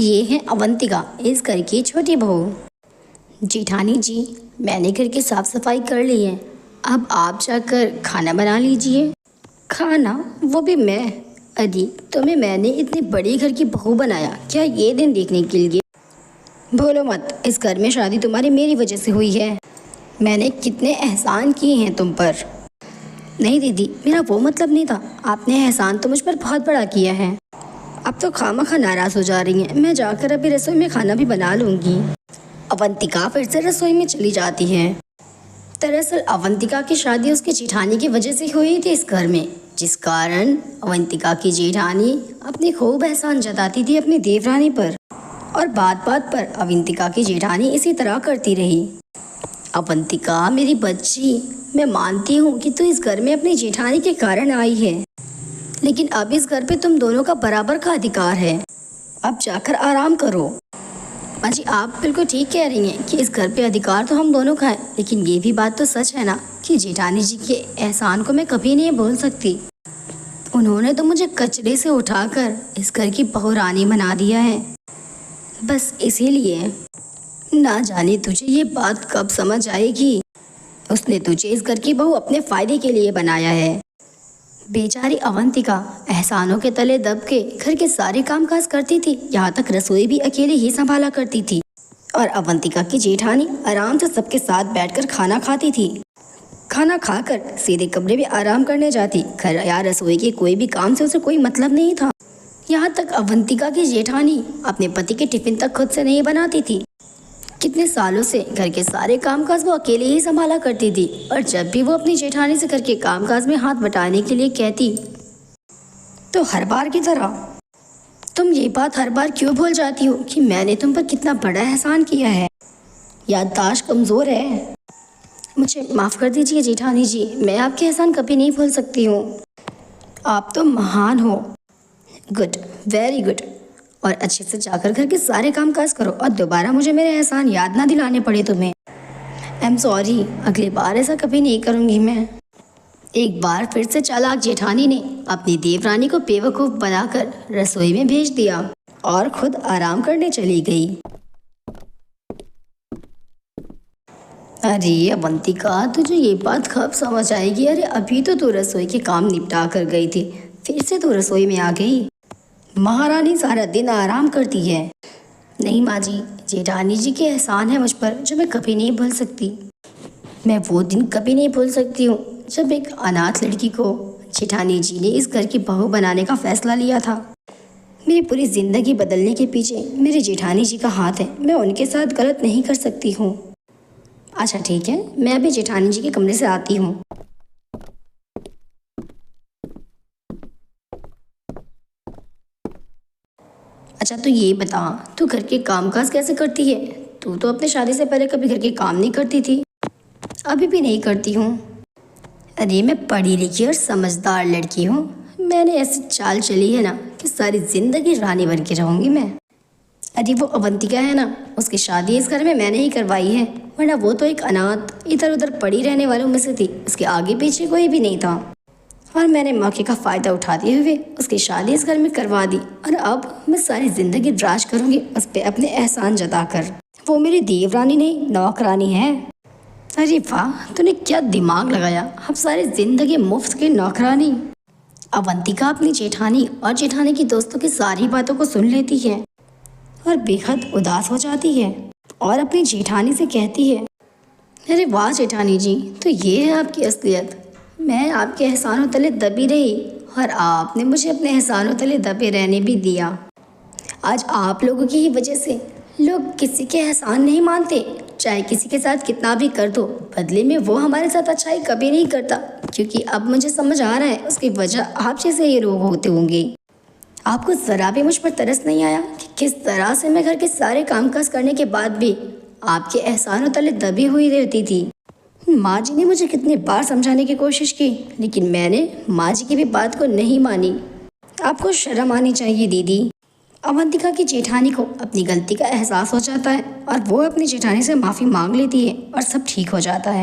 ये है अवंतिका, इस घर की छोटी बहू। जेठानी जी, मैंने घर की साफ सफाई कर ली है, अब आप जाकर खाना बना लीजिए। खाना? वो भी मैं? अरे तुम्हें मैंने इतनी बड़ी घर की बहू बनाया क्या ये दिन देखने के लिए? भूलो मत, इस घर में शादी तुम्हारी मेरी वजह से हुई है। मैंने कितने एहसान किए हैं तुम पर। नहीं दीदी, मेरा वो मतलब नहीं था। आपने एहसान तो मुझ पर बहुत बड़ा किया है। अब तो खामखा नाराज़ हो जा रही हैं। मैं जाकर अभी रसोई में खाना भी बना लूँगी। अवंतिका फिर से रसोई में चली जाती है। दरअसल अवंतिका की शादी उसकी जेठानी की वजह से हुई थी इस घर में, जिस कारण अवंतिका की जेठानी अपनी खूब एहसान जताती थी अपनी देवरानी पर, और बात बात पर अवंतिका की जेठानी इसी तरह करती रही। अवंतिका मेरी बच्ची, मैं मानती हूँ कि तू इस घर में अपनी जेठानी के कारण आई है, लेकिन अब इस घर पे तुम दोनों का बराबर का अधिकार है। अब जाकर आराम करो। माँ जी, आप बिल्कुल ठीक कह रही हैं कि इस घर पे अधिकार तो हम दोनों का है, लेकिन ये भी बात तो सच है ना कि जेठानी जी के एहसान को मैं कभी नहीं भूल सकती। उन्होंने तो मुझे कचरे से उठाकर इस घर की बहू रानी बना दिया है। बस इसीलिए ना जाने तुझे ये बात कब समझ आएगी। उसने तुझे इस घर की बहू अपने फ़ायदे के लिए बनाया है। बेचारी अवंतिका एहसानों के तले दब के घर के सारे कामकाज करती थी, यहाँ तक रसोई भी अकेले ही संभाला करती थी। और अवंतिका की जेठानी आराम से सबके साथ बैठकर खाना खाती थी। खाना खाकर सीधे कमरे में आराम करने जाती। घर या रसोई के कोई भी काम से उसे कोई मतलब नहीं था। यहाँ तक अवंतिका की जेठानी अपने पति के टिफिन तक खुद से नहीं बनाती थी। कितने सालों से घर के सारे कामकाज वो अकेले ही संभाला करती थी, और जब भी वो अपनी जेठानी से घर के कामकाज में हाथ बटाने के लिए कहती तो हर बार की तरह तुम ये बात हर बार क्यों भूल जाती हो कि मैंने तुम पर कितना बड़ा एहसान किया है? याददाश्त कमज़ोर है। मुझे माफ़ कर दीजिए जेठानी जी, मैं आपके एहसान कभी नहीं भूल सकती हूँ। आप तो महान हो। Good, very good. और अच्छे से जाकर घर के सारे काम काज करो, और दोबारा मुझे मेरे एहसान याद ना दिलाने पड़े तुम्हें। आई एम सॉरी, अगली बार ऐसा कभी नहीं करूँगी मैं। एक बार फिर से चालाक जेठानी ने अपनी देवरानी को बेवकूफ़ बनाकर रसोई में भेज दिया और खुद आराम करने चली गई। अरे अवंतिका, तुझे ये बात कब समझ आएगी? अरे अभी तो तू रसोई के काम निपटा कर गई थी, फिर से तू रसोई में आ गई। महारानी सारा दिन आराम करती है। नहीं माँ जी, जेठानी जी के एहसान है मुझ पर जो मैं कभी नहीं भूल सकती। मैं वो दिन कभी नहीं भूल सकती हूँ जब एक अनाथ लड़की को जेठानी जी ने इस घर की बहू बनाने का फैसला लिया था। मेरी पूरी ज़िंदगी बदलने के पीछे मेरी जेठानी जी का हाथ है। मैं उनके साथ गलत नहीं कर सकती हूँ। अच्छा ठीक है, मैं अभी जेठानी जी के कमरे से आती हूँ। अच्छा तो ये बता, तू घर के कामकाज कैसे करती है? तू तो अपने शादी से पहले कभी घर के काम नहीं करती थी। अभी भी नहीं करती हूँ। अरे मैं पढ़ी लिखी और समझदार लड़की हूँ। मैंने ऐसी चाल चली है ना कि सारी ज़िंदगी रानी बन के रहूँगी मैं। अरे वो अवंतिका है ना, उसकी शादी इस घर में मैंने ही करवाई है, वरना वो तो एक अनाथ इधर उधर पड़ी रहने वालों में से थी। उसके आगे पीछे कोई भी नहीं था, और मैंने मौके का फ़ायदा उठाते हुए उसकी शादी इस घर में करवा दी। और अब मैं सारी ज़िंदगी राज करूँगी उस पर अपने एहसान जताकर। वो मेरी देवरानी नहीं, नौकरानी है। अरे वाह, तूने क्या दिमाग लगाया। अब सारी ज़िंदगी मुफ्त की नौकरानी। अवंतिका अपनी जेठानी और जेठानी की दोस्तों की सारी बातों को सुन लेती है और बेहद उदास हो जाती है, और अपनी जेठानी से कहती है, अरे वाह जेठानी जी, तो ये है आपकी असलियत। मैं आपके एहसानों तले दबी रही, और आपने मुझे अपने एहसानों तले दबे रहने भी दिया। आज आप लोगों की ही वजह से लोग किसी के एहसान नहीं मानते। चाहे किसी के साथ कितना भी कर दो, बदले में वो हमारे साथ अच्छाई कभी नहीं करता। क्योंकि अब मुझे समझ आ रहा है उसकी वजह आप जैसे ये लोग होते होंगे। आपको ज़रा भी मुझ पर तरस नहीं आया कि किस तरह से मैं घर के सारे कामकाज करने के बाद भी आपके एहसानों तले दबी हुई रहती थी। माँ जी ने मुझे कितनी बार समझाने की कोशिश की, लेकिन मैंने माँ जी की भी बात को नहीं मानी। आपको शर्म आनी चाहिए दीदी। अवंतिका की जेठानी को अपनी गलती का एहसास हो जाता है, और वो अपनी जेठानी से माफ़ी मांग लेती है, और सब ठीक हो जाता है।